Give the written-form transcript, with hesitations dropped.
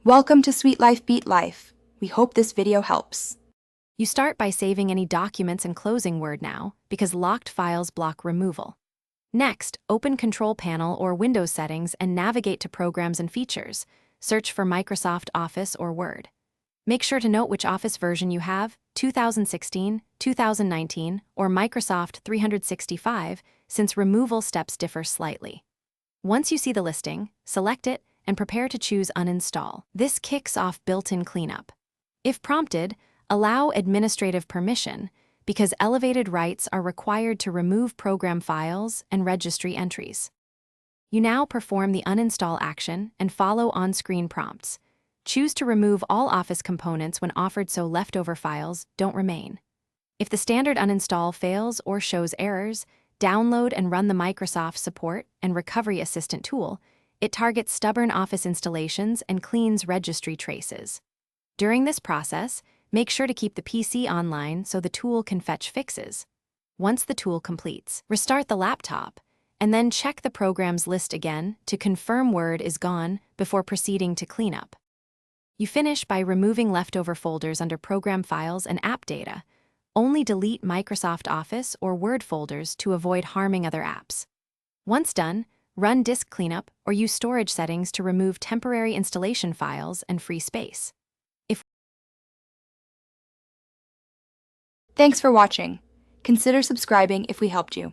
Welcome to Sweet Life Beat Life. We hope this video helps. You start by saving any documents and closing Word now, because locked files block removal. Next, open Control Panel or Windows settings and navigate to Programs and Features. Search for Microsoft Office or Word. Make sure to note which Office version you have, 2016, 2019, or Microsoft 365, since removal steps differ slightly. Once you see the listing, select it and prepare to choose Uninstall. This kicks off built-in cleanup. If prompted, allow administrative permission, because elevated rights are required to remove program files and registry entries. You now perform the uninstall action and follow on-screen prompts. Choose to remove all Office components when offered so leftover files don't remain. If the standard uninstall fails or shows errors, download and run the Microsoft Support and Recovery Assistant tool. It targets stubborn Office installations and cleans registry traces. During this process, make sure to keep the PC online so the tool can fetch fixes. Once the tool completes, restart the laptop, and then check the programs list again to confirm Word is gone before proceeding to cleanup. You finish by removing leftover folders under Program Files and App Data. Only delete Microsoft Office or Word folders to avoid harming other apps. Once done, run disk cleanup or use storage settings to remove temporary installation files and free space. Thanks for watching. Consider subscribing if we helped you.